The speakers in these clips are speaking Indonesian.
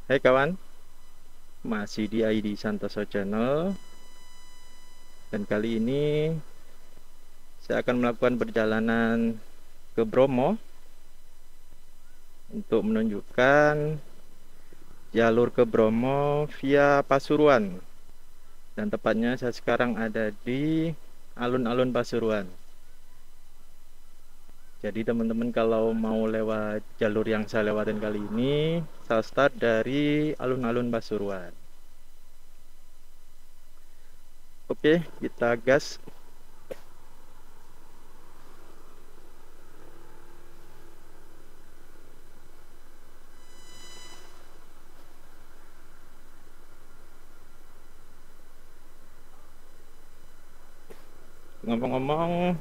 Hai kawan, masih di ID Santoso Channel, dan kali ini saya akan melakukan perjalanan ke Bromo untuk menunjukkan jalur ke Bromo via Pasuruan, dan tepatnya saya sekarang ada di alun-alun Pasuruan. Jadi teman-teman kalau mau lewat jalur yang saya lewatin kali ini, saya start dari alun-alun Pasuruan. Oke, kita gas. Ngomong-ngomong,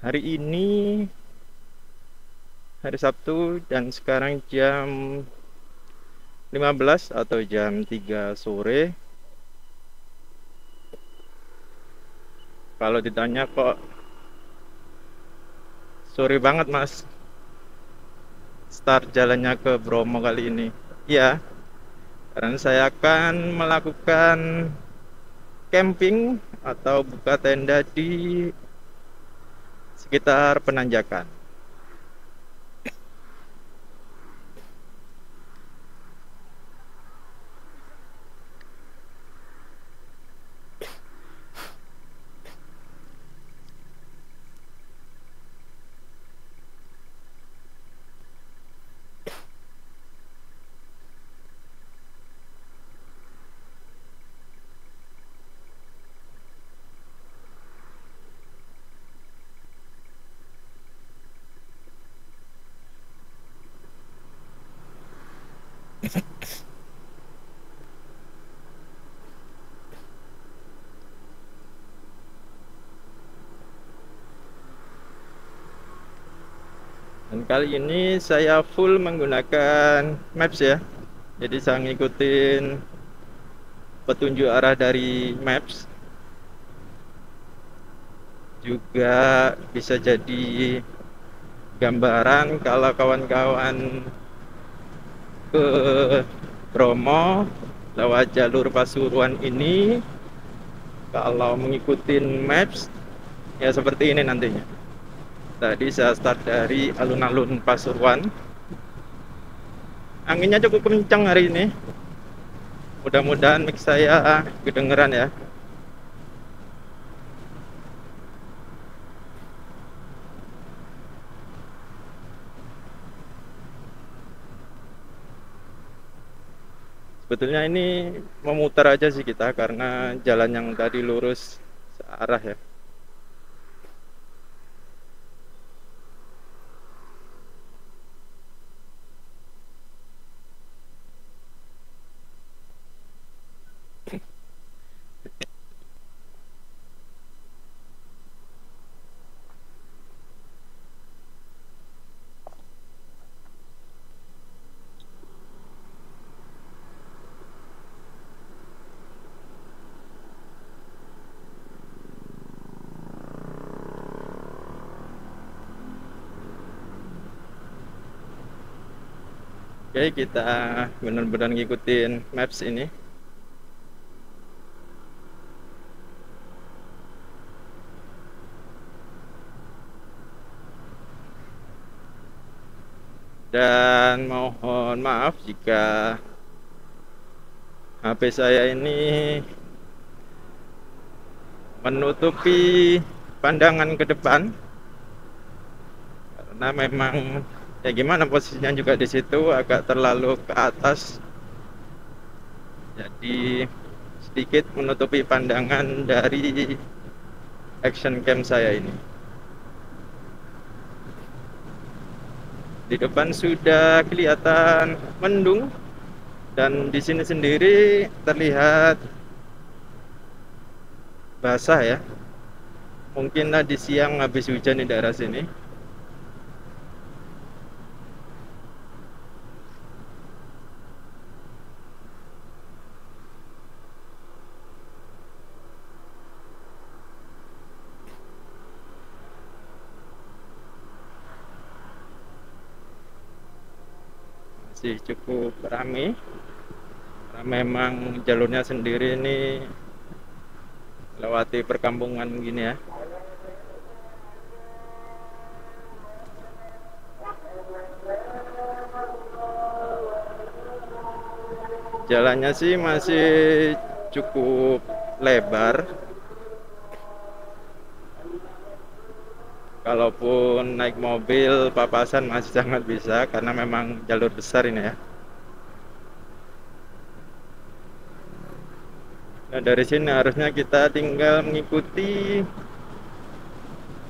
hari ini hari Sabtu dan sekarang jam 15 atau jam 3 sore. Kalau ditanya kok sore banget mas start jalannya ke Bromo kali ini, ya karena saya akan melakukan camping atau buka tenda di sekitar penanjakan. Dan kali ini saya full menggunakan Maps ya, jadi saya ngikutin petunjuk arah dari Maps. Juga bisa jadi gambaran kalau kawan-kawan ke Bromo lewat jalur Pasuruan ini, kalau mengikuti maps ya seperti ini nantinya. Tadi saya start dari alun-alun Pasuruan. Anginnya cukup kencang hari ini, mudah-mudahan mix saya kedengeran ya. Sebetulnya ini memutar aja sih kita karena jalan yang tadi lurus searah ya. Oke, kita benar-benar ngikutin maps ini. Dan mohon maaf jika HP saya ini menutupi pandangan ke depan, karena memang ya gimana posisinya juga di situ agak terlalu ke atas, jadi sedikit menutupi pandangan dari action cam saya ini. Di depan sudah kelihatan mendung, dan di sini sendiri terlihat basah ya. Mungkin tadi siang habis hujan di daerah sini. masih cukup ramai karena memang jalurnya sendiri ini lewati perkampungan gini ya. Jalannya sih masih cukup lebar. Kalaupun naik mobil papasan masih sangat bisa karena memang jalur besar ini ya. Nah, dari sini harusnya kita tinggal mengikuti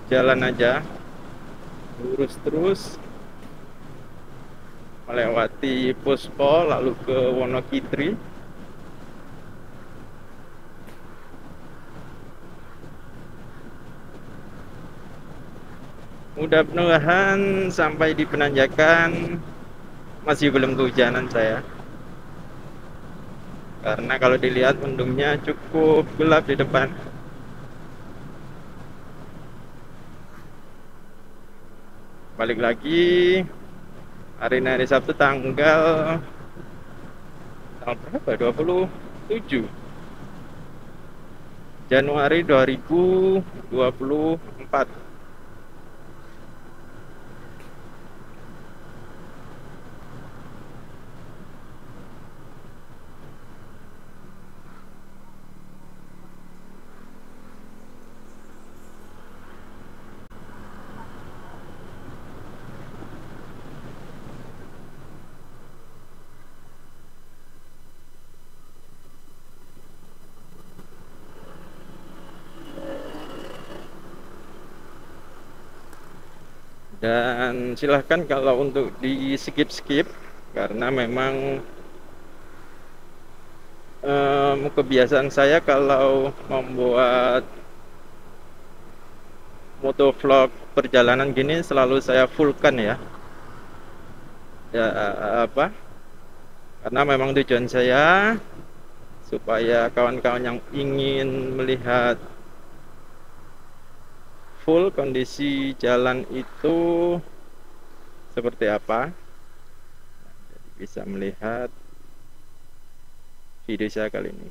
jalan aja, lurus terus melewati Puspol lalu ke Wonokitri. Mudah-mudahan sampai di penanjakan masih belum kehujanan saya. Karena kalau dilihat mendungnya cukup gelap di depan. Balik lagi hari ini hari Sabtu tanggal berapa? 27 Januari 2024. Dan silahkan kalau untuk di skip-skip karena memang kebiasaan saya kalau membuat motovlog perjalanan gini selalu saya fullkan ya. Ya apa? Karena memang tujuan saya supaya kawan-kawan yang ingin melihat full kondisi jalan itu seperti apa, jadi bisa melihat video saya kali ini.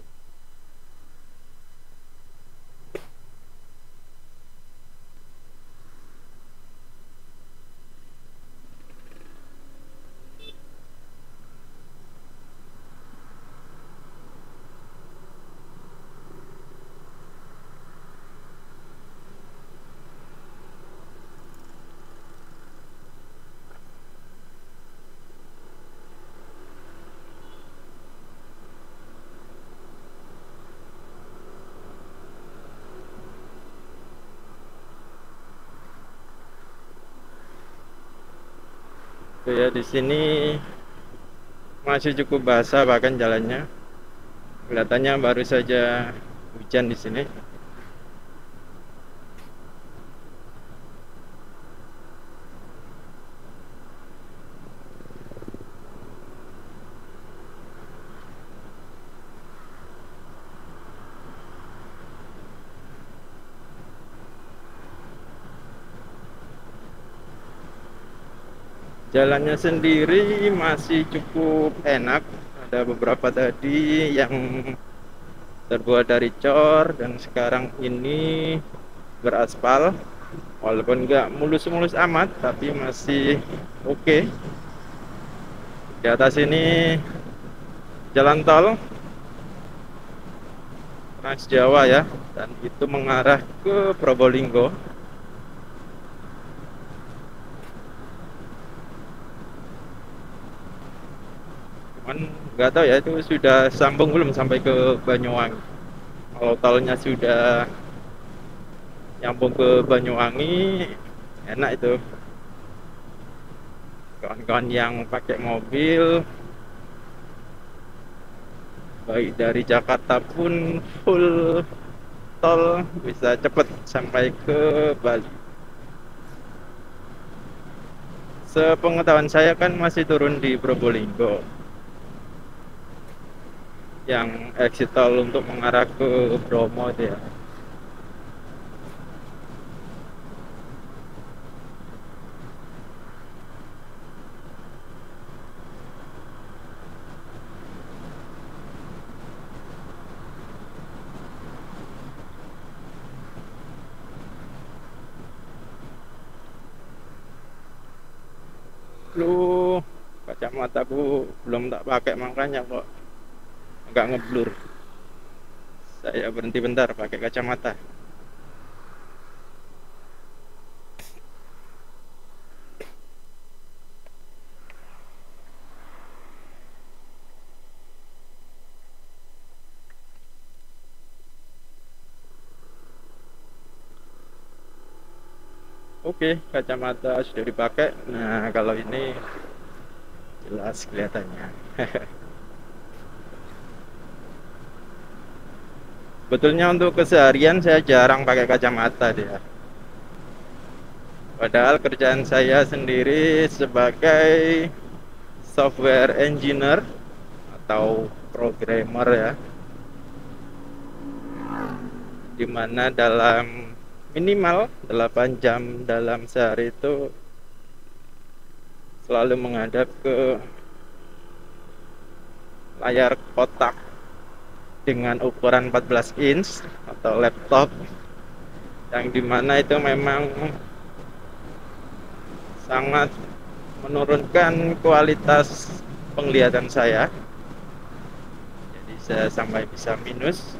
Oke ya, di sini masih cukup basah bahkan jalannya. Kelihatannya baru saja hujan di sini. Jalannya sendiri masih cukup enak. Ada beberapa tadi yang terbuat dari cor dan sekarang ini beraspal. Walaupun nggak mulus-mulus amat, tapi masih oke. Di atas ini jalan tol Trans Jawa ya, dan itu mengarah ke Probolinggo. Cuman nggak tahu ya itu sudah sambung belum sampai ke Banyuwangi. Kalau tolnya sudah nyambung ke Banyuwangi, enak itu. Kawan-kawan yang pakai mobil baik dari Jakarta pun full tol bisa cepet sampai ke Bali. Sepengetahuan saya kan masih turun di Probolinggo, yang exit tol untuk mengarah ke Bromo itu ya. kacamataku belum tak pakai, makanya kok agak ngeblur. Saya berhenti bentar pakai kacamata. Oke, kacamata sudah dipakai. Nah, kalau ini jelas kelihatannya. Betulnya untuk keseharian saya jarang pakai kacamata dia. Padahal kerjaan saya sendiri sebagai software engineer atau programmer ya, dimana dalam minimal 8 jam dalam sehari itu selalu menghadap ke layar kotak dengan ukuran 14 inch atau laptop, yang dimana itu memang sangat menurunkan kualitas penglihatan saya. Jadi saya sampai bisa minus.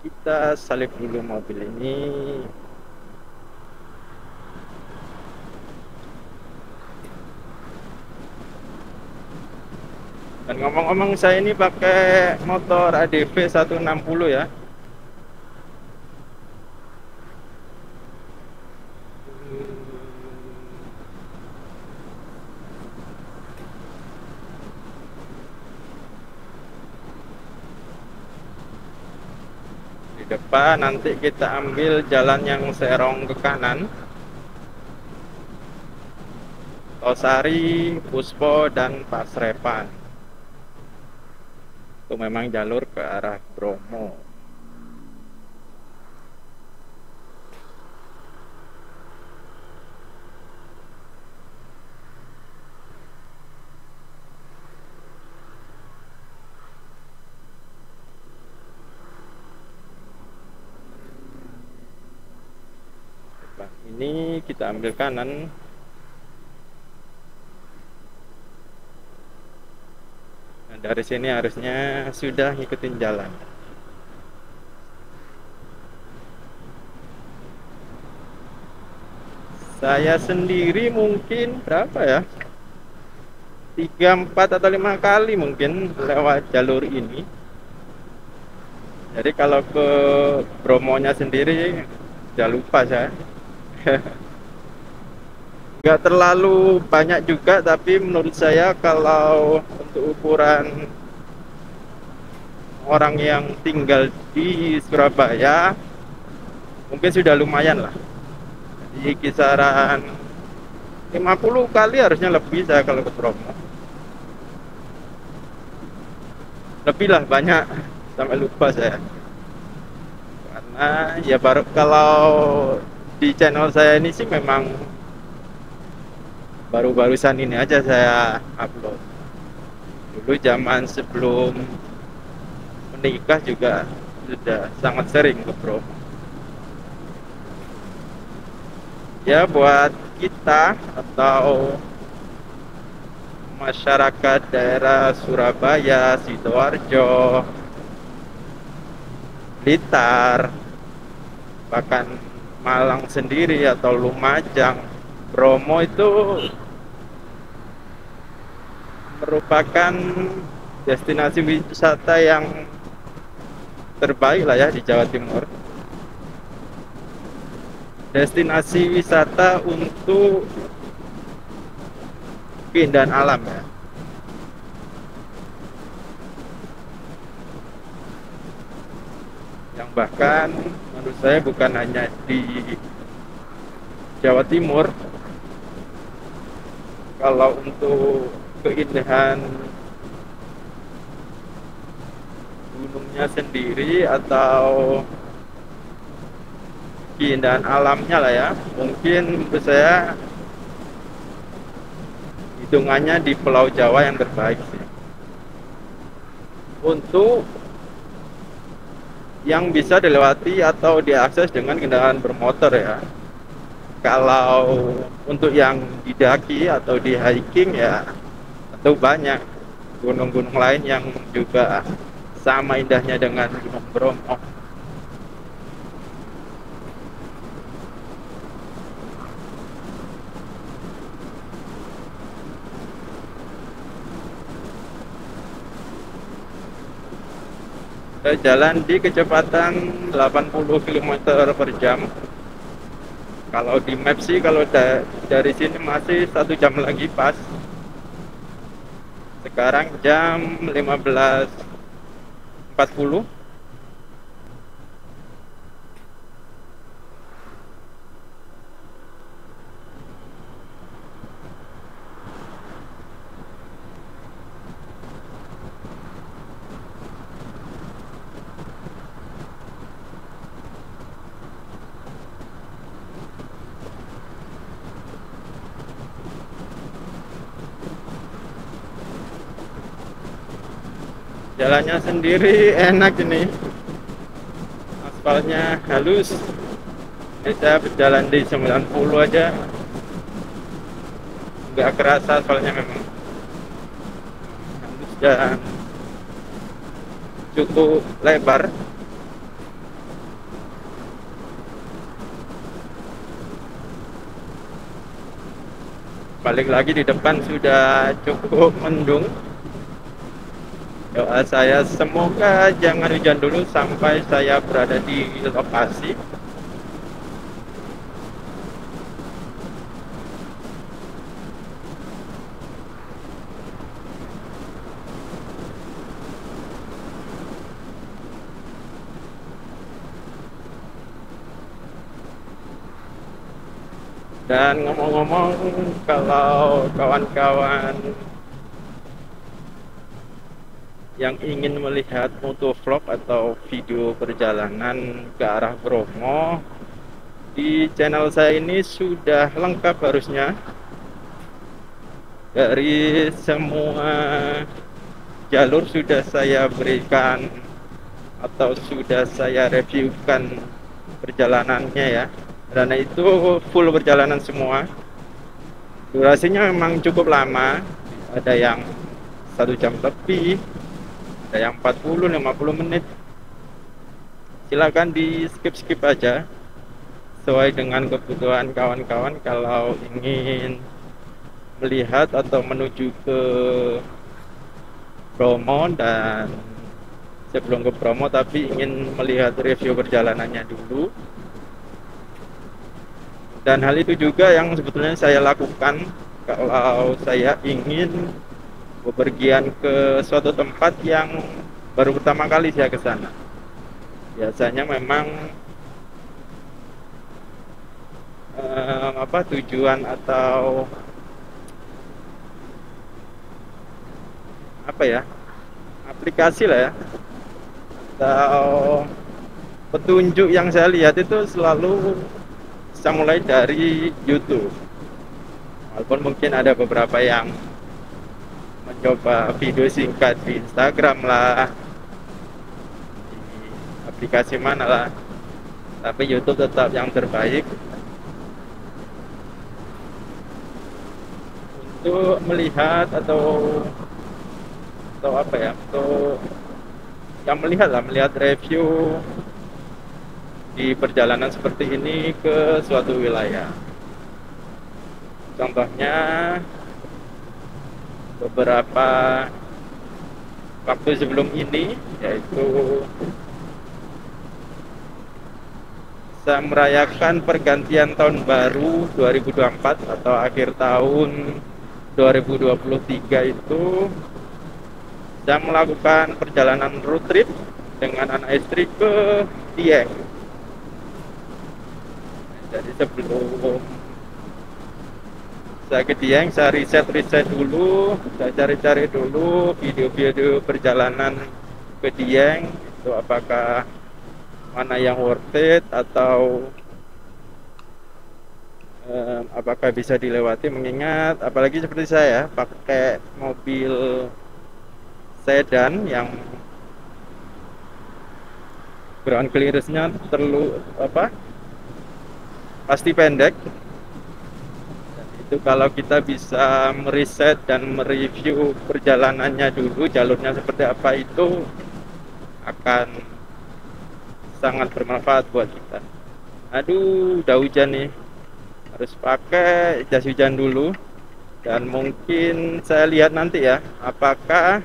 Kita salib dulu mobil ini. Dan ngomong-ngomong, saya ini pakai motor ADV 160 ya. Di depan nanti kita ambil jalan yang serong ke kanan, Tosari, Puspo, dan Pasrepan. Itu memang jalur ke arah Bromo. Ini kita ambil kanan. Nah, dari sini harusnya sudah ngikutin jalan. Saya sendiri mungkin berapa ya, 3, 4 atau 5 kali mungkin lewat jalur ini. Jadi kalau ke Bromonya sendiri udah lupa saya. Nggak terlalu banyak juga, tapi menurut saya kalau untuk ukuran orang yang tinggal di Surabaya mungkin sudah lumayan lah. Di kisaran 50 kali harusnya lebih saya kalau ke Bromo. Lebih lah, banyak, sampai lupa saya. Karena ya baru kalau di channel saya ini sih memang baru-barusan ini aja saya upload. Dulu zaman sebelum menikah juga sudah sangat sering ke Bromo. Ya buat kita atau masyarakat daerah Surabaya, Sidoarjo, Blitar, bahkan Malang sendiri atau Lumajang, Bromo itu merupakan destinasi wisata yang terbaik lah ya di Jawa Timur. Destinasi wisata untuk keindahan alam ya. Yang bahkan menurut saya bukan hanya di Jawa Timur, kalau untuk keindahan gunungnya sendiri atau keindahan alamnya lah ya, mungkin menurut saya itu hitungannya di Pulau Jawa yang terbaik sih. Untuk yang bisa dilewati atau diakses dengan kendaraan bermotor ya. Kalau untuk yang didaki atau di hiking ya tentu banyak gunung-gunung lain yang juga sama indahnya dengan Gunung Bromo. Saya jalan di kecepatan 80 km per jam. Kalau di map sih kalau dari sini masih 1 jam lagi pas. Sekarang jam 15.40. Jalannya sendiri enak ini, aspalnya halus. Ini saya berjalan di 90 aja nggak kerasa, aspalnya memang halus dan cukup lebar. Balik lagi di depan sudah cukup mendung. Doa saya semoga jangan hujan dulu sampai saya berada di lokasi. Dan ngomong-ngomong, kalau kawan-kawan yang ingin melihat motovlog atau video perjalanan ke arah Bromo, di channel saya ini sudah lengkap harusnya. Dari semua jalur sudah saya berikan atau sudah saya reviewkan perjalanannya ya. Karena itu full perjalanan semua. Durasinya memang cukup lama, ada yang 1 jam lebih, ada yang 40-50 menit. Silakan di skip aja sesuai dengan kebutuhan kawan-kawan. Kalau ingin melihat atau menuju ke Bromo, dan sebelum ke Bromo tapi ingin melihat review perjalanannya dulu. Dan hal itu juga yang sebetulnya saya lakukan kalau saya ingin bepergian ke suatu tempat yang baru pertama kali saya ke sana. Biasanya memang tujuan atau aplikasi lah ya, atau petunjuk yang saya lihat itu selalu saya mulai dari YouTube. Walaupun mungkin ada beberapa yang mencoba video singkat di Instagram lah, di aplikasi mana lah, tapi YouTube tetap yang terbaik untuk melihat atau untuk yang melihat review di perjalanan seperti ini ke suatu wilayah. Contohnya beberapa waktu sebelum ini, yaitu saya merayakan pergantian tahun baru 2024 atau akhir tahun 2023 itu, saya melakukan perjalanan road trip dengan anak istri ke Dieng. Jadi sebelum saya ke Dieng, saya riset dulu, saya cari dulu video-video perjalanan ke Dieng, itu apakah mana yang worth it atau apakah bisa dilewati, mengingat apalagi seperti saya pakai mobil sedan yang ground clearance-nya terlalu pasti pendek. Itu kalau kita bisa meriset dan mereview perjalanannya dulu, jalurnya seperti apa, itu akan sangat bermanfaat buat kita. Aduh, udah hujan nih, harus pakai jas hujan dulu. Dan mungkin saya lihat nanti ya, apakah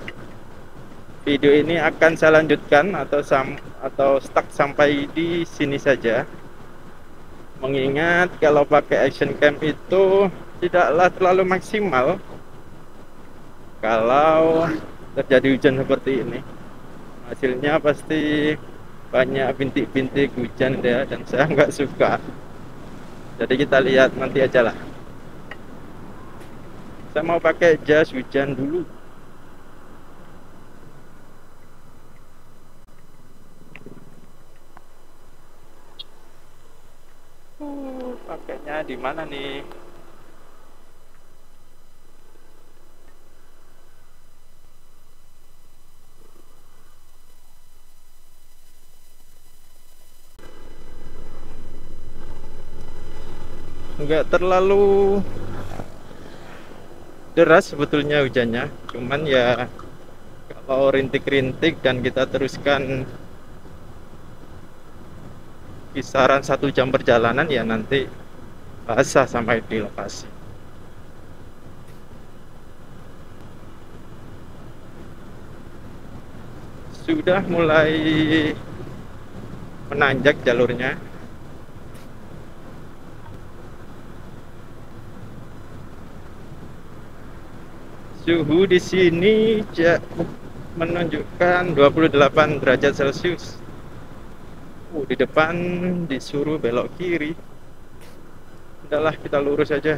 video ini akan saya lanjutkan atau stuck sampai di sini saja. Mengingat kalau pakai action cam itu tidaklah terlalu maksimal kalau terjadi hujan seperti ini. Hasilnya pasti banyak bintik-bintik hujan ya, dan saya nggak suka. Jadi kita lihat nanti aja lah. Saya mau pakai jas hujan dulu. Pakainya di mana nih? Nggak terlalu deras sebetulnya hujannya, cuman ya kalau rintik-rintik dan kita teruskan kisaran 1 jam perjalanan, ya nanti basah sampai di lokasi. Sudah mulai menanjak jalurnya. Suhu di sini menunjukkan 28 derajat Celcius. Di depan disuruh belok kiri. Udahlah, kita lurus aja.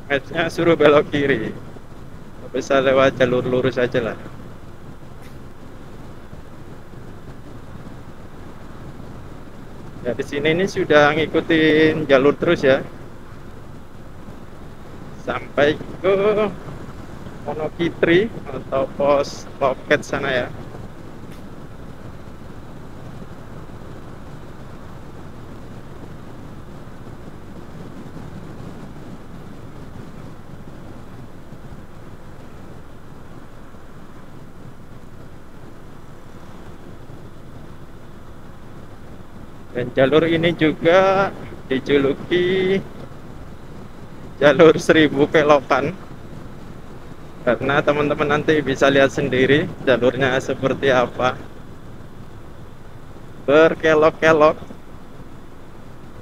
Matchnya suruh belok kiri. Bisa lewat jalur lurus aja lah. Ya, di sini ini sudah ngikutin jalur terus ya, sampai ke Wonokitri atau pos loket sana ya. Dan jalur ini juga dijuluki jalur 1000 kelokan, karena teman-teman nanti bisa lihat sendiri jalurnya seperti apa. Berkelok-kelok,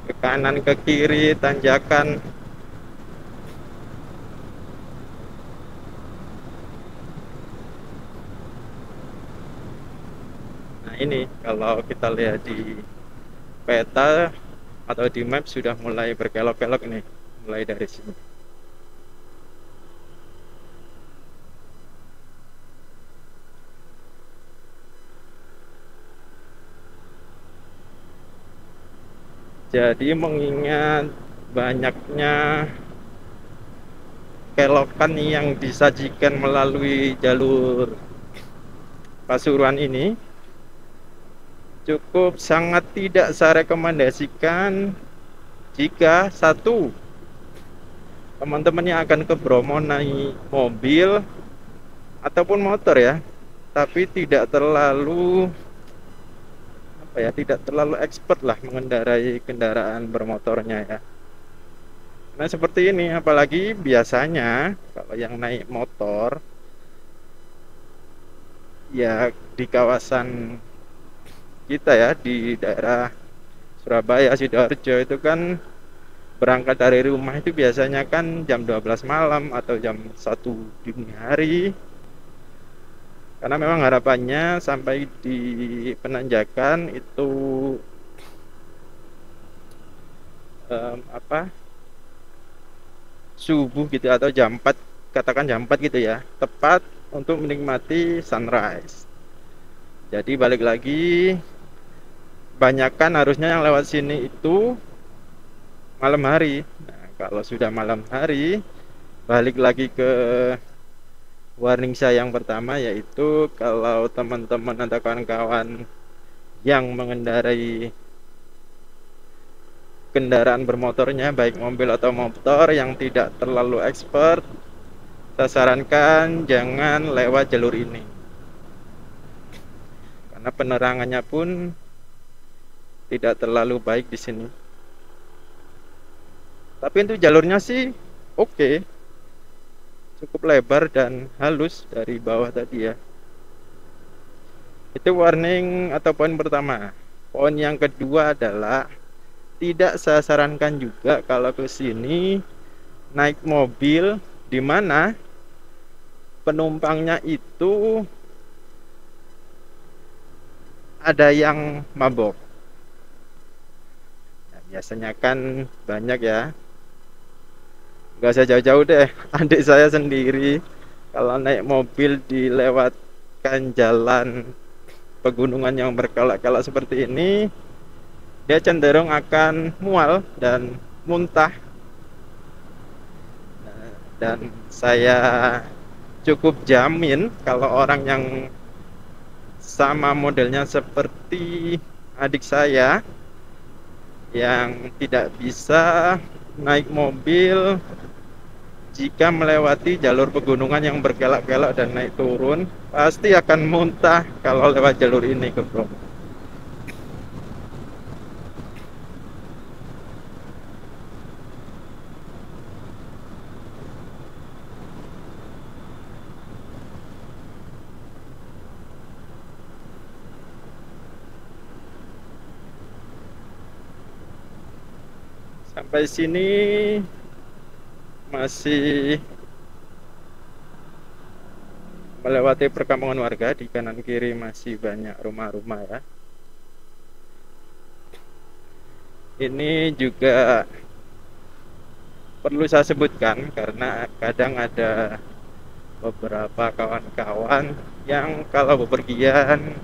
ke kanan ke kiri, tanjakan. Nah ini kalau kita lihat di peta atau di map sudah mulai berkelok-kelok nih, mulai dari sini. Jadi mengingat banyaknya kelokan yang disajikan melalui jalur Pasuruan ini, cukup sangat tidak saya rekomendasikan jika satu, teman-teman yang akan ke Bromo naik mobil ataupun motor ya, tapi tidak terlalu tidak terlalu expert lah mengendarai kendaraan bermotornya ya. Nah seperti ini, apalagi biasanya kalau yang naik motor ya di kawasan kita ya, di daerah Surabaya, Sidoarjo itu kan berangkat dari rumah itu biasanya kan jam 12 malam atau jam 1 dini hari, karena memang harapannya sampai di penanjakan itu subuh gitu, atau jam 4, katakan jam 4 gitu ya, tepat untuk menikmati sunrise. Jadi balik lagi, kebanyakan harusnya yang lewat sini itu malam hari. Nah, kalau sudah malam hari, balik lagi ke warning saya yang pertama, yaitu kalau teman-teman atau kawan-kawan yang mengendarai kendaraan bermotornya, baik mobil atau motor, yang tidak terlalu expert, saya sarankan jangan lewat jalur ini, karena penerangannya pun tidak terlalu baik di sini. Tapi untuk jalurnya sih oke, cukup lebar dan halus dari bawah tadi ya. Itu warning atau poin pertama. Poin yang kedua adalah tidak saya sarankan juga kalau ke sini naik mobil di mana penumpangnya itu ada yang mabok. Nah, biasanya kan banyak ya. Gak usah jauh-jauh deh, adik saya sendiri kalau naik mobil dilewatkan jalan pegunungan yang berkelok-kelok seperti ini, dia cenderung akan mual dan muntah. Dan saya cukup jamin kalau orang yang sama modelnya seperti adik saya, yang tidak bisa naik mobil jika melewati jalur pegunungan yang berkelok-kelok dan naik turun, pasti akan muntah kalau lewat jalur ini ke bro. Sampai sini masih melewati perkampungan warga, di kanan kiri masih banyak rumah-rumah ya. Ini juga perlu saya sebutkan karena kadang ada beberapa kawan-kawan yang kalau bepergian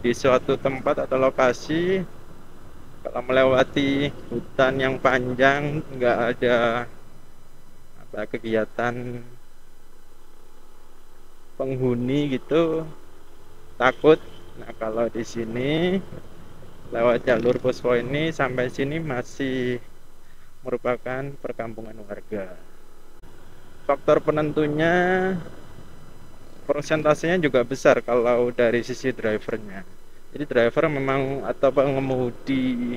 di suatu tempat atau lokasi, kalau melewati hutan yang panjang, nggak ada kegiatan penghuni gitu, takut. Nah, kalau di sini lewat jalur posko ini sampai sini masih merupakan perkampungan warga. Faktor penentunya persentasenya juga besar kalau dari sisi drivernya. Jadi driver memang atau pengemudi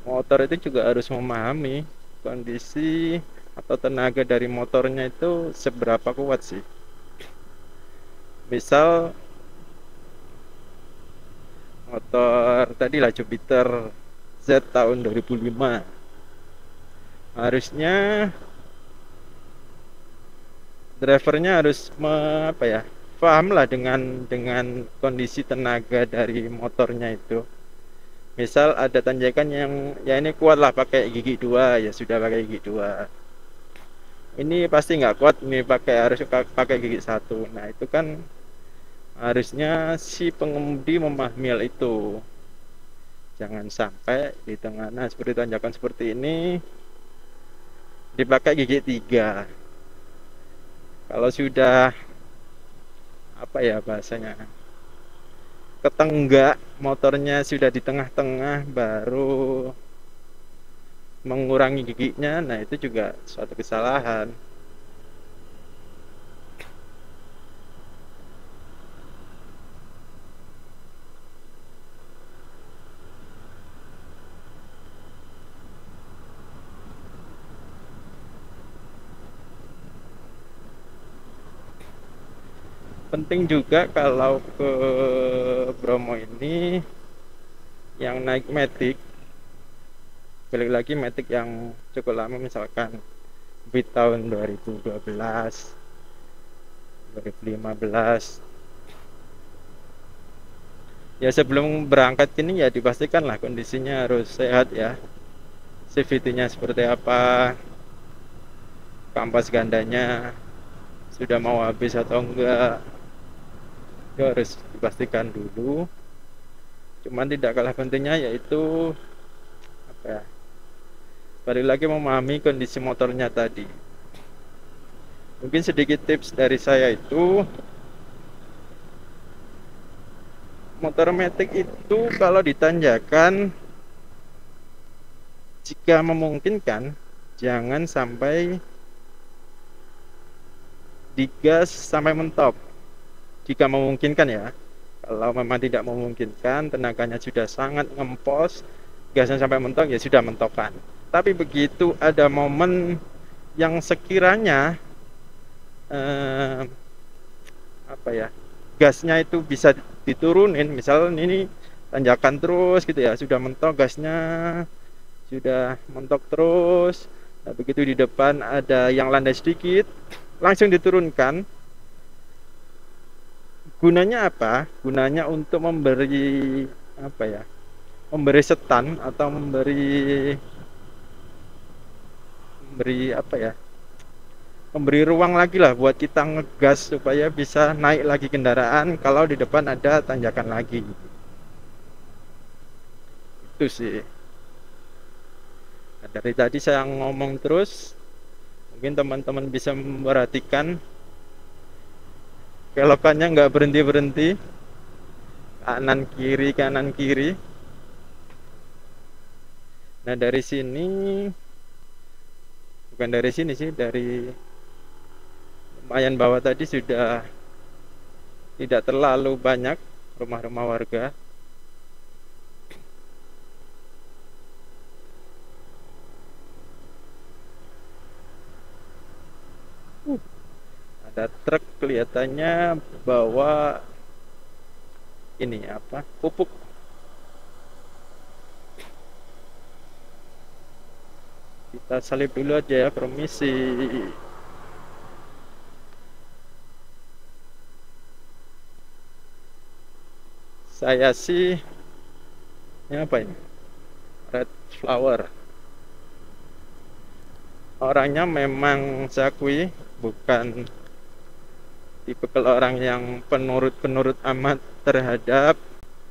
motor itu juga harus memahami kondisi atau tenaga dari motornya itu seberapa kuat sih. Misal motor tadi lah Jupiter Z tahun 2005, harusnya drivernya harus paham lah dengan kondisi tenaga dari motornya itu. Misal ada tanjakan yang ya ini kuat lah pakai gigi 2, ya sudah pakai gigi 2. Ini pasti nggak kuat, ini harus pakai gigi 1. Nah itu kan harusnya si pengemudi memahami hal itu. Jangan sampai di tengah seperti tanjakan seperti ini dipakai gigi 3. Kalau sudah bahasanya ketenggak, motornya sudah di tengah-tengah baru mengurangi giginya, nah itu juga suatu kesalahan. Penting juga kalau ke Bromo ini yang naik Matic, balik lagi Matic yang cukup lama, misalkan Beat tahun 2012 2015, ya sebelum berangkat ini ya dipastikan lah kondisinya harus sehat ya, CVT-nya seperti apa, kampas gandanya sudah mau habis atau enggak, itu harus dipastikan dulu. Cuman tidak kalah pentingnya yaitu apa ya, balik lagi memahami kondisi motornya tadi. Mungkin sedikit tips dari saya itu, motor matic itu kalau ditanjakan, jika memungkinkan jangan sampai digas sampai mentok. Jika memungkinkan ya. Kalau memang tidak memungkinkan, tenaganya sudah sangat ngempos, gasnya sampai mentok, ya sudah mentokan. Tapi begitu ada momen yang sekiranya apa ya, gasnya itu bisa diturunin, misal ini tanjakan terus gitu ya, sudah mentok gasnya, sudah mentok terus. Nah, begitu di depan ada yang landai sedikit, langsung diturunkan. Gunanya apa? Gunanya untuk memberi apa ya, memberi setan atau memberi apa ya, memberi ruang lagi lah buat kita ngegas supaya bisa naik lagi kendaraan kalau di depan ada tanjakan lagi. Itu sih. Nah, dari tadi saya ngomong terus, mungkin teman-teman bisa memperhatikan kelokannya nggak berhenti-berhenti, kanan kiri. Nah, dari sini, bukan dari sini sih, dari lumayan bawah tadi sudah tidak terlalu banyak rumah-rumah warga. Ada truk kelihatannya bawa ini apa, pupuk. Kita salip dulu aja ya, permisi. Saya sih ini apa ini, red flower. Orangnya memang saya akui bukan tipe orang yang penurut amat terhadap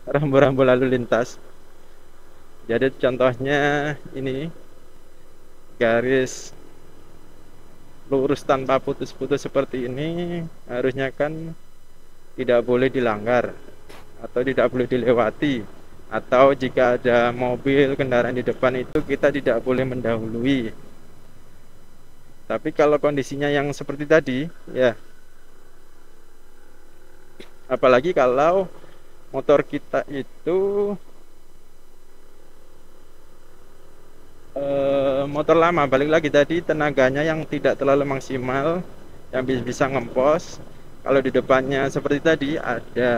rambu-rambu lalu lintas. Jadi contohnya ini, garis lurus tanpa putus-putus seperti ini harusnya kan tidak boleh dilanggar atau tidak boleh dilewati, atau jika ada mobil kendaraan di depan itu kita tidak boleh mendahului. Tapi kalau kondisinya yang seperti tadi ya, apalagi kalau motor kita itu motor lama, balik lagi tadi, tenaganya yang tidak terlalu maksimal, yang bisa ngempos. Kalau di depannya seperti tadi ada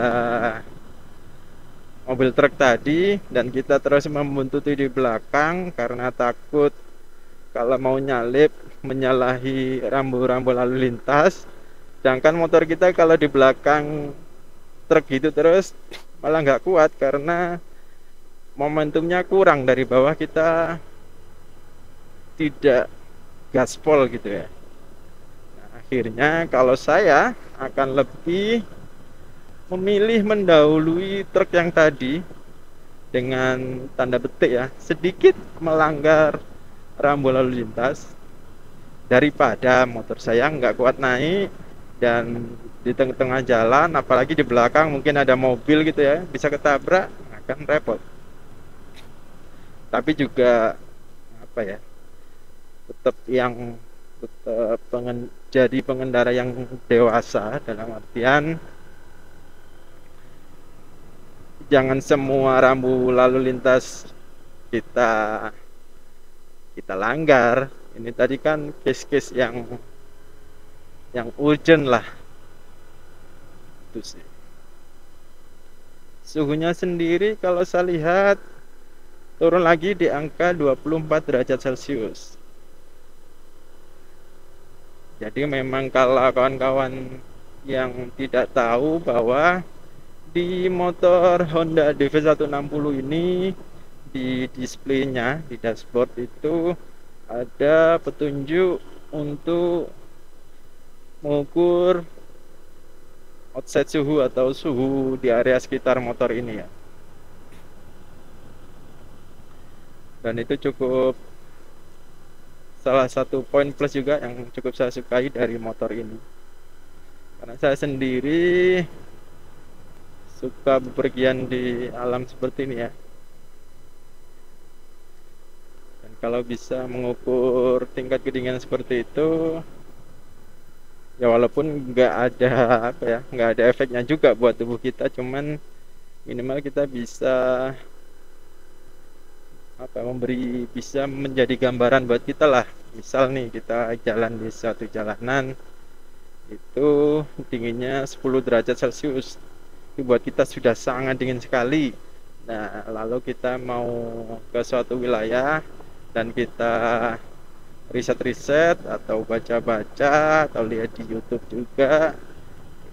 mobil truk tadi dan kita terus membuntuti di belakang karena takut kalau mau nyalip menyalahi rambu-rambu lalu lintas, sedangkan motor kita kalau di belakang truk gitu terus malah nggak kuat karena momentumnya kurang, dari bawah kita tidak gaspol gitu ya. Nah, akhirnya kalau saya akan lebih memilih mendahului truk yang tadi dengan tanda petik ya, sedikit melanggar rambu lalu lintas, daripada motor saya nggak kuat naik dan di tengah-tengah jalan, apalagi di belakang mungkin ada mobil gitu ya, bisa ketabrak, akan repot. Tapi juga apa ya, tetap jadi pengendara yang dewasa, dalam artian jangan semua rambu lalu lintas kita langgar. Ini tadi kan case-case yang urgent lah. Itu sih. Suhunya sendiri kalau saya lihat turun lagi di angka 24 derajat Celcius. Jadi memang kalau kawan-kawan yang tidak tahu bahwa di motor Honda DV160 ini, di displaynya, di dashboard itu ada petunjuk untuk mengukur outside suhu atau suhu di area sekitar motor ini ya. Dan itu cukup salah satu poin plus juga yang cukup saya sukai dari motor ini, karena saya sendiri suka bepergian di alam seperti ini ya. Dan kalau bisa mengukur tingkat kedinginan seperti itu, ya walaupun nggak ada apa ya, nggak ada efeknya juga buat tubuh kita, cuman minimal kita bisa apa, bisa menjadi gambaran buat kita lah. Misal nih kita jalan di suatu jalanan itu dinginnya 10 derajat Celcius, itu buat kita sudah sangat dingin sekali. Nah, lalu kita mau ke suatu wilayah dan kita riset-riset atau baca-baca atau lihat di YouTube juga,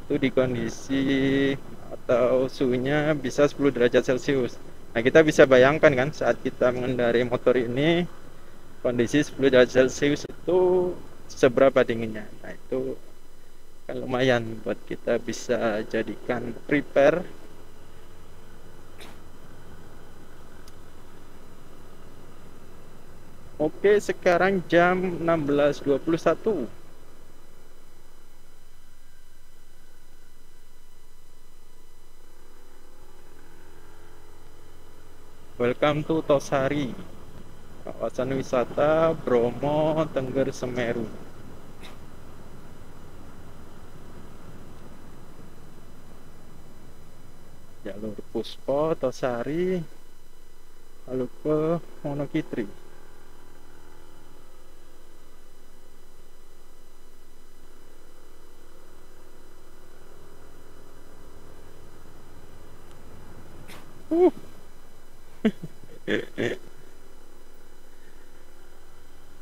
itu di kondisi atau suhunya bisa 10 derajat Celcius. Nah, kita bisa bayangkan kan saat kita mengendarai motor ini, kondisi 10 derajat Celcius itu seberapa dinginnya. Nah, itu kan lumayan buat kita bisa jadikan prepare. Oke, sekarang jam 16.21. Welcome to Tosari, kawasan wisata Bromo Tengger Semeru. Jalur Puspo, Tosari, lalu ke Wonokitri.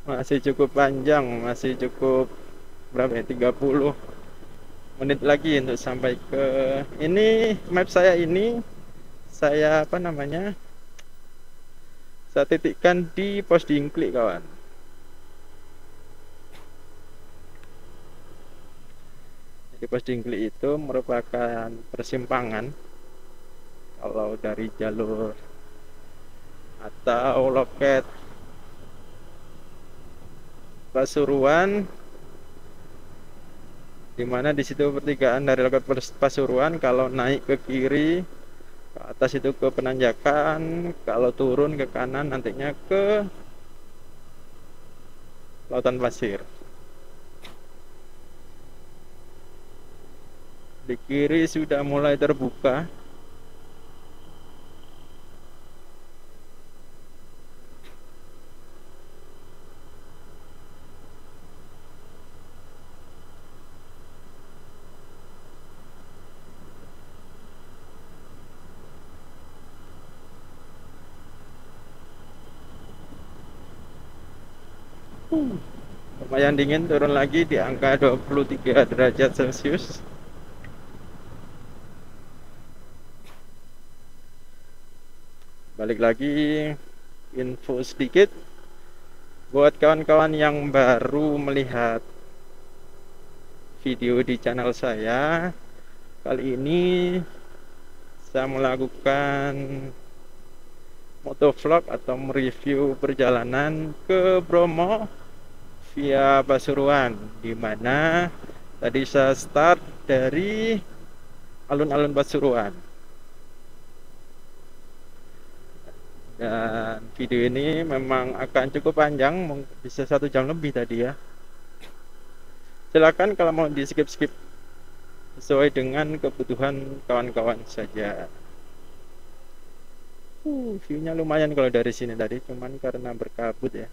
Masih cukup panjang, masih cukup berapa ya, 30 menit lagi untuk sampai ke ini. Map saya ini saya apa namanya, saya titikkan di pos Dingklik kawan. Jadi pos Dingklik itu merupakan persimpangan kalau dari jalur atau loket Pasuruan, dimana di situ pertigaan dari loket Pasuruan. Kalau naik ke kiri ke atas itu ke Penanjakan, kalau turun ke kanan nantinya ke Lautan Pasir. Di kiri sudah mulai terbuka. Lumayan dingin, turun lagi di angka 23 derajat Celcius. Balik lagi, info sedikit buat kawan-kawan yang baru melihat video di channel saya. Kali ini saya melakukan motovlog atau mereview perjalanan ke Bromo via Pasuruan, dimana tadi saya start dari alun-alun Pasuruan. Dan video ini memang akan cukup panjang, bisa 1 jam lebih tadi ya. Silakan kalau mau di skip-skip, sesuai dengan kebutuhan kawan-kawan saja. View-nya lumayan kalau dari sini tadi, cuman karena berkabut ya.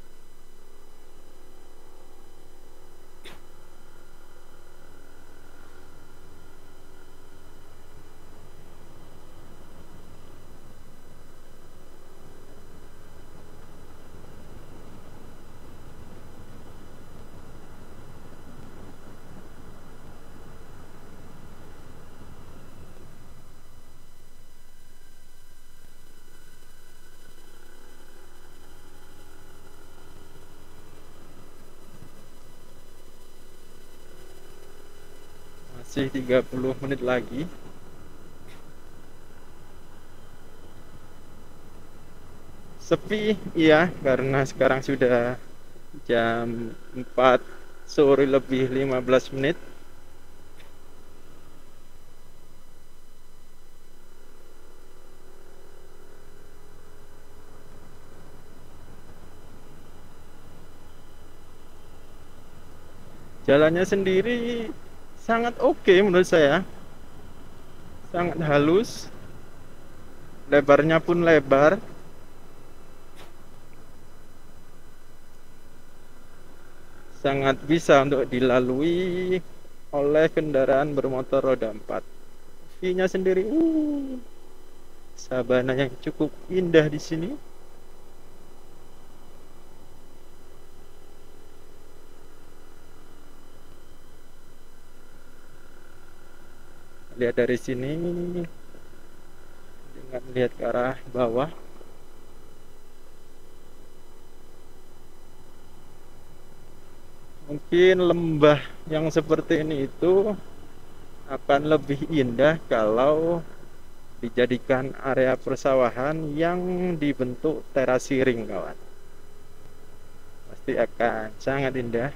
Masih 30 menit lagi. Sepi, iya, karena sekarang sudah jam 4 sore lebih 15 menit. Jalannya sendiri sangat oke menurut saya, sangat halus, lebarnya pun lebar, sangat bisa untuk dilalui oleh kendaraan bermotor roda 4. View-nya sendiri, sabana yang cukup indah di sini. Lihat dari sini dengan melihat ke arah bawah, mungkin lembah yang seperti ini itu akan lebih indah kalau dijadikan area persawahan yang dibentuk terasiring, kawan. Pasti akan sangat indah.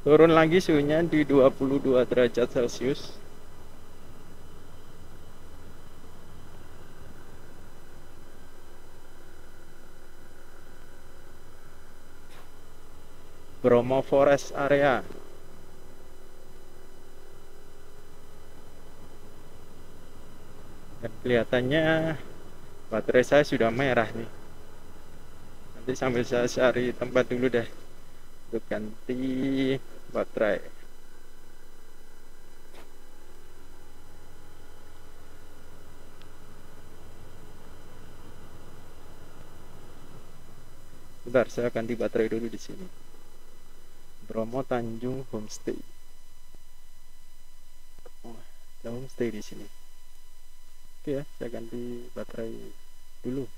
Turun lagi suhunya di 22 derajat Celcius. Bromo Forest area. Dan kelihatannya baterai saya sudah merah nih. Nanti sambil saya cari tempat dulu deh untuk ganti baterai. Bentar, saya ganti baterai dulu di sini. Bromo Tanjung Homestay. Oh, ada homestay di sini. Oke ya, saya ganti baterai dulu.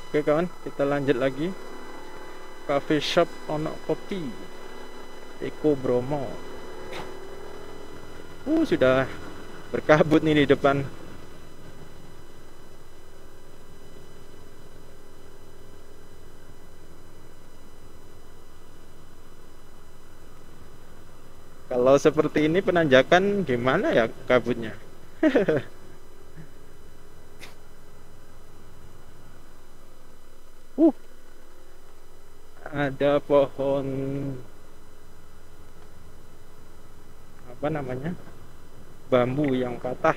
Oke kawan, kita lanjut lagi. Cafe shop ono kopi. Eko Bromo. Sudah berkabut nih di depan. Kalau seperti ini penanjakan gimana ya kabutnya? uh ada pohon apa namanya, bambu yang patah.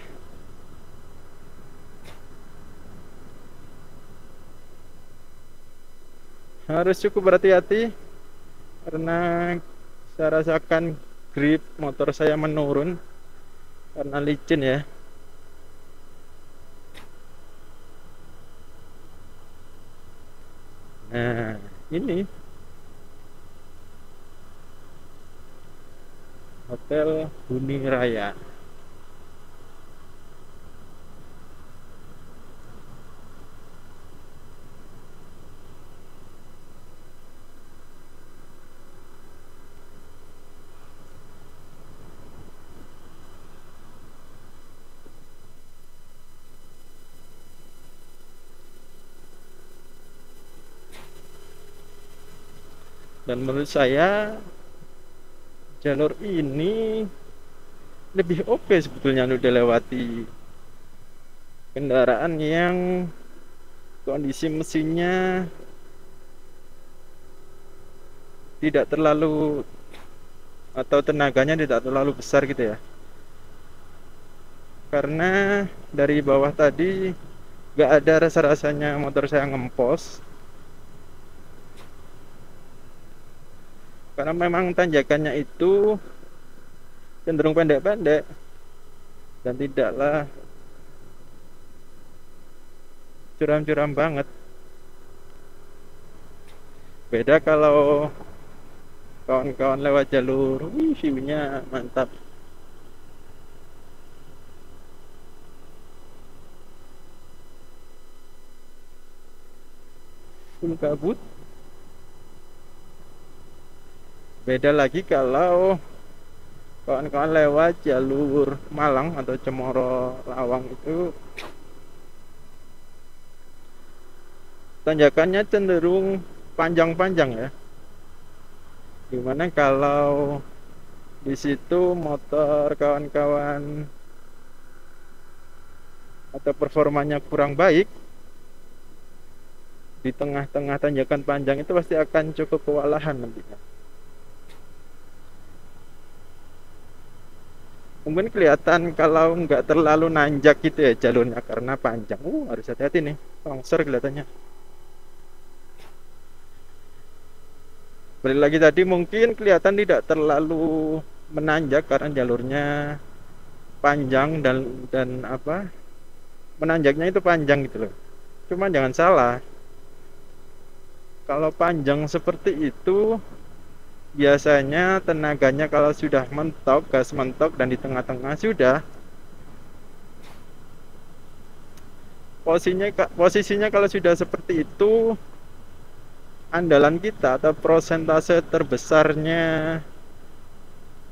Harus cukup berhati-hati karena saya rasakan grip motor saya menurun karena licin ya. Nah, ini Hotel Huni Raya. Dan menurut saya jalur ini lebih oke sebetulnya untuk dilewati kendaraan yang kondisi mesinnya tidak terlalu, atau tenaganya tidak terlalu besar gitu ya. Karena dari bawah tadi gak ada rasa-rasanya motor saya ngempos, karena memang tanjakannya itu cenderung pendek-pendek dan tidaklah curam-curam banget. Beda kalau kawan-kawan lewat jalur. Wih, view-nya mantap. Full kabut. Beda lagi kalau kawan-kawan lewat jalur Malang atau Cemoro Lawang itu tanjakannya cenderung panjang-panjang ya. Gimana kalau di situ motor kawan-kawan atau performanya kurang baik, di tengah-tengah tanjakan panjang itu pasti akan cukup kewalahan nantinya. Mungkin kelihatan kalau nggak terlalu nanjak gitu ya jalurnya karena panjang. Harus hati-hati nih, longsor kelihatannya. Balik lagi tadi mungkin kelihatan tidak terlalu menanjak karena jalurnya panjang dan apa menanjaknya itu panjang gitu loh. Cuma jangan salah, kalau panjang seperti itu biasanya tenaganya kalau sudah mentok, gas mentok dan di tengah-tengah sudah posisinya kalau sudah seperti itu, andalan kita atau prosentase terbesarnya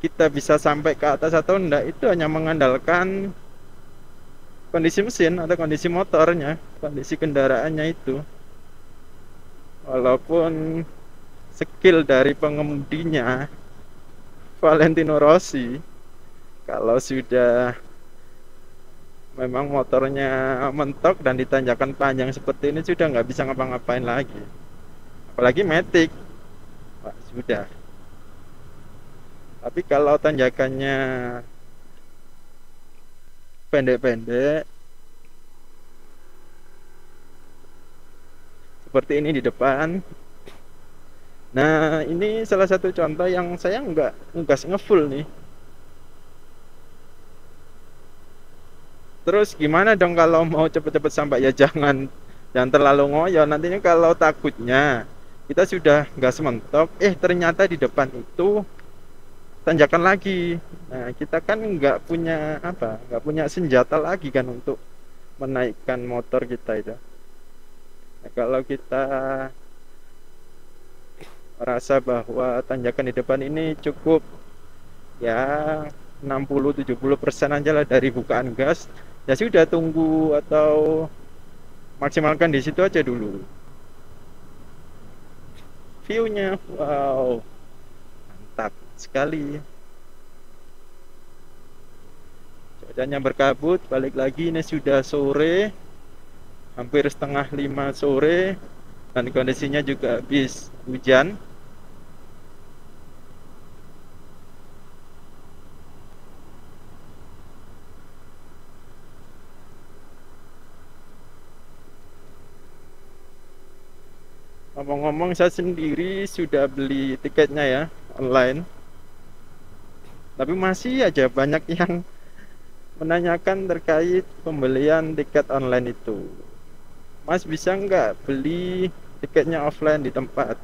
kita bisa sampai ke atas atau enggak itu hanya mengandalkan kondisi mesin atau kondisi motornya, kondisi kendaraannya itu. Walaupun skill dari pengemudinya Valentino Rossi, kalau sudah memang motornya mentok dan ditanjakan panjang seperti ini sudah nggak bisa ngapa-ngapain lagi. Apalagi Matic, wah, sudah. Tapi kalau tanjakannya pendek-pendek seperti ini di depan, nah ini salah satu contoh yang saya nggak ngegas ngefull nih. Terus gimana dong kalau mau cepet-cepet sampai? Ya jangan terlalu ngoyo. Nantinya kalau takutnya kita sudah gas mentok, ternyata di depan itu tanjakan lagi. Nah kita kan nggak punya nggak punya senjata lagi kan untuk menaikkan motor kita itu. Nah, kalau kita merasa bahwa tanjakan di depan ini cukup ya 60-70% aja lah dari bukaan gas, ya sudah tunggu atau maksimalkan di situ aja dulu. View-nya wow, mantap sekali. Cuacanya berkabut, balik lagi ini sudah sore, hampir setengah 5 sore, dan kondisinya juga habis hujan. Ngomong-ngomong, saya sendiri sudah beli tiketnya ya online, tapi masih aja banyak yang menanyakan terkait pembelian tiket online itu. Mas bisa nggak beli tiketnya offline di tempat?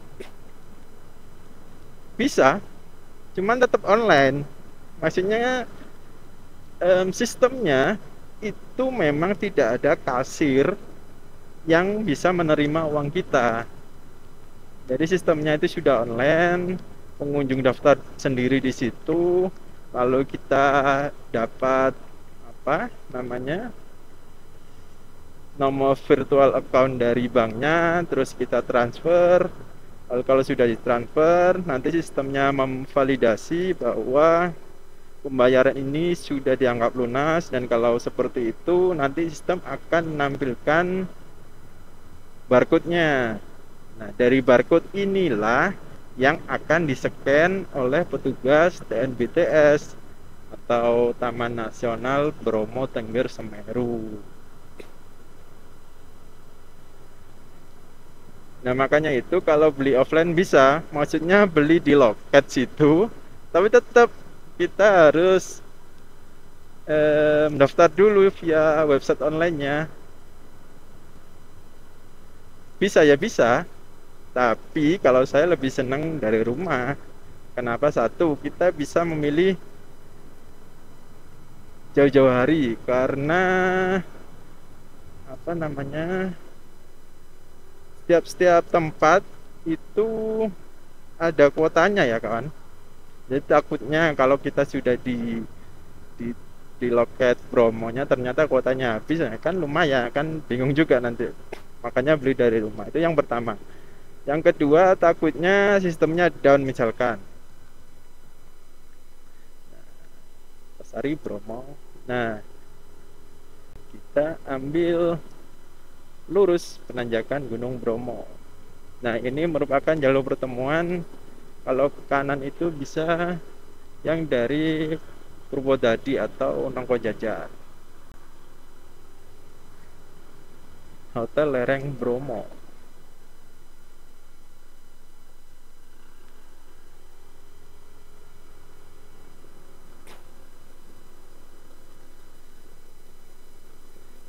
Bisa, cuman tetap online. Maksudnya sistemnya itu memang tidak ada kasir yang bisa menerima uang kita. Jadi sistemnya itu sudah online, pengunjung daftar sendiri di situ, lalu kita dapat nomor virtual account dari banknya, terus kita transfer. Lalu kalau sudah ditransfer, nanti sistemnya memvalidasi bahwa pembayaran ini sudah dianggap lunas, dan kalau seperti itu nanti sistem akan menampilkan barcode-nya. Nah, dari barcode inilah yang akan di-scan oleh petugas TNBTS atau Taman Nasional Bromo Tengger Semeru. Nah, makanya itu kalau beli offline bisa, maksudnya beli di loket situ, tapi tetap kita harus mendaftar dulu via website online-nya. Bisa ya bisa, tapi kalau saya lebih senang dari rumah. Kenapa? Satu, kita bisa memilih jauh-jauh hari karena apa namanya, setiap tempat itu ada kuotanya ya kawan. Jadi takutnya kalau kita sudah di di loket Bromonya ternyata kuotanya habis, ya kan lumayan, kan bingung juga nanti. Makanya beli dari rumah. Itu yang pertama. Yang kedua, takutnya sistemnya down misalkan. Pasari Bromo. Nah, kita ambil lurus penanjakan Gunung Bromo. Nah, ini merupakan jalur pertemuan. Kalau ke kanan itu bisa yang dari Purwodadi atau Nongkojajar. Hotel Lereng Bromo.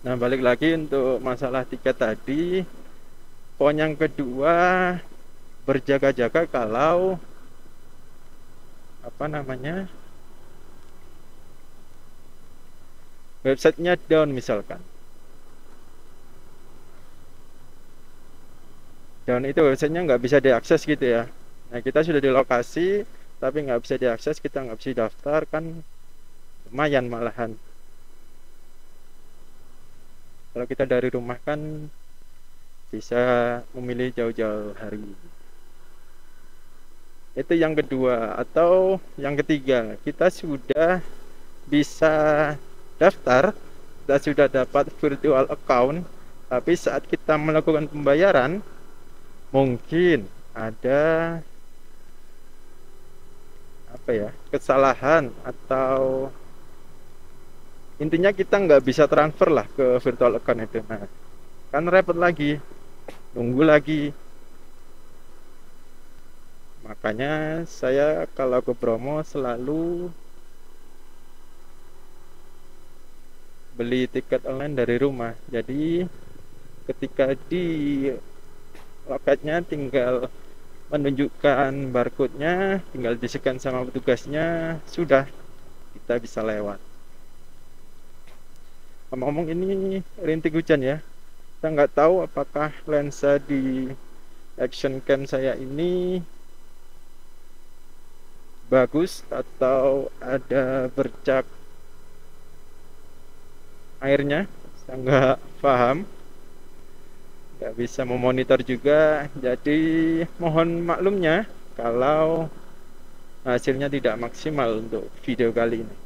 Nah, balik lagi untuk masalah tiket tadi. Poin yang kedua, berjaga-jaga kalau apa namanya, websitenya down misalkan. Down itu websitenya nggak bisa diakses gitu ya. Nah, kita sudah di lokasi tapi nggak bisa diakses, kita nggak bisa daftar, kan lumayan malahan. Kalau kita dari rumah kan bisa memilih jauh-jauh hari. Itu yang kedua. Atau yang ketiga, kita sudah bisa daftar, kita sudah dapat virtual account, tapi saat kita melakukan pembayaran mungkin ada apa ya, kesalahan, atau intinya kita nggak bisa transfer lah ke virtual account itu. Nah, kan repot lagi, nunggu lagi. Makanya saya kalau ke Bromo selalu beli tiket online dari rumah. Jadi ketika di loketnya tinggal menunjukkan barcode-nya, tinggal di-scan sama petugasnya, sudah kita bisa lewat. Ngomong-ngomong, ini rintik hujan ya. Kita nggak tahu apakah lensa di action cam saya ini bagus atau ada bercak airnya. Saya nggak paham, nggak bisa memonitor juga. Jadi mohon maklumnya kalau hasilnya tidak maksimal untuk video kali ini.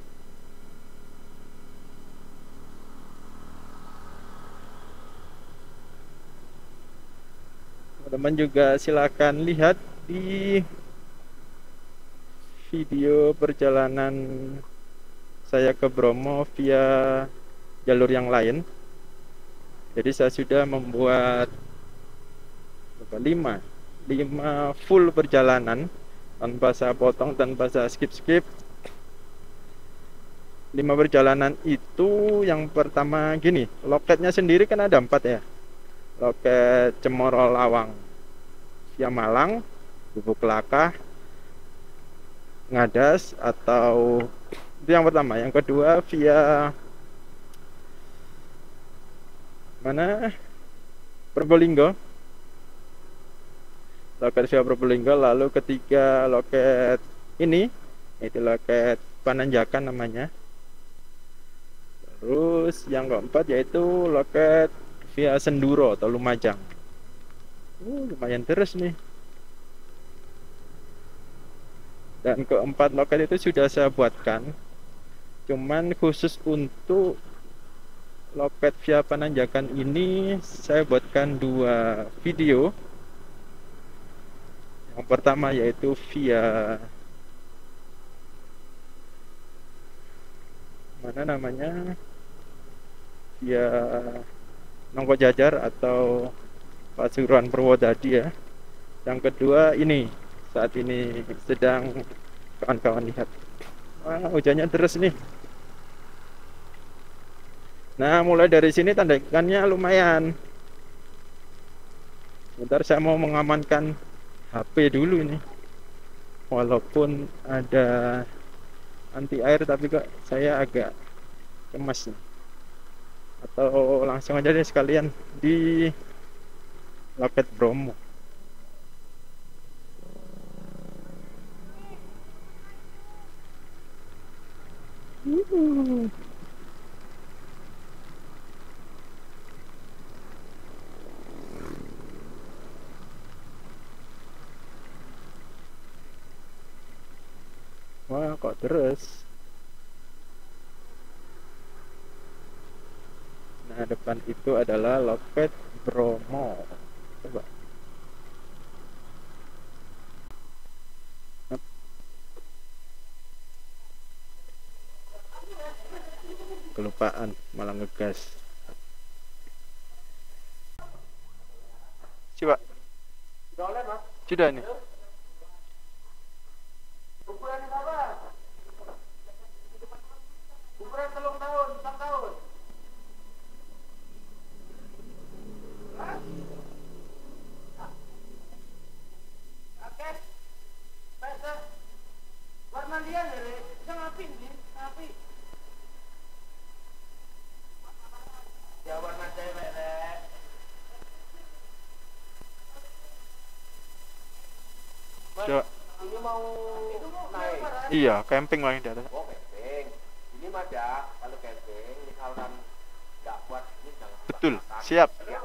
Teman-teman juga silakan lihat di video perjalanan saya ke Bromo via jalur yang lain. Jadi saya sudah membuat 5 full perjalanan tanpa saya potong, tanpa saya skip. 5 perjalanan itu, yang pertama gini, loketnya sendiri kan ada 4 ya. Loket Cemoro Lawang via Malang, Lubuk Lakah, Ngadas, atau itu yang pertama. Yang kedua via mana, Probolinggo, loket via Probolinggo. Lalu ketiga loket ini, itu loket Pananjakan namanya. Terus yang keempat yaitu loket via Senduro atau Lumajang. Lumayan terus nih. Dan keempat loket itu sudah saya buatkan, cuman khusus untuk loket via Pananjakan ini saya buatkan 2 video. Yang pertama yaitu via mana namanya, via Nongkojajar atau Pasuruan Purwodadi ya. Yang kedua ini, saat ini sedang kawan-kawan lihat. Wah, hujannya deras nih. Nah, mulai dari sini tandakannya lumayan. Bentar, saya mau mengamankan HP dulu ini. walaupun ada anti air tapi kok saya agak cemas nih. Atau langsung aja deh sekalian di Loket Bromo. Wah, kok terus? Nah, depan itu adalah Loket Bromo. Coba. Hap, kelupaan, malah ngegas. Coba. Sudah nih. Coba. Ini mau naik. Iya, camping lagi di atas. Oh, camping. Ini mah dah, kalau camping misalkan nggak kuat ini jangan. Betul, siap. Ya.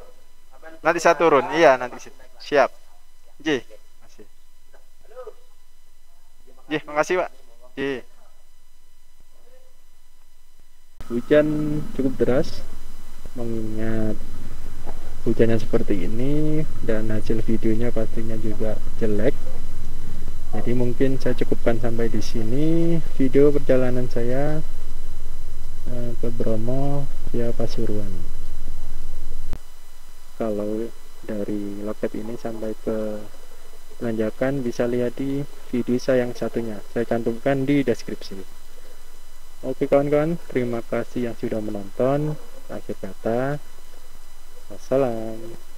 Nanti saya turun. Iya, nanti siap. J. Masih. J, makasih, Pak. J. Hujan cukup deras, mengingat hujannya seperti ini dan hasil videonya pastinya juga jelek. Jadi mungkin saya cukupkan sampai di sini video perjalanan saya ke Bromo via Pasuruan. Kalau dari loket ini sampai ke Nanjakan bisa lihat di video saya yang satunya, saya cantumkan di deskripsi. Oke kawan-kawan, terima kasih yang sudah menonton. Akhir kata, wassalam.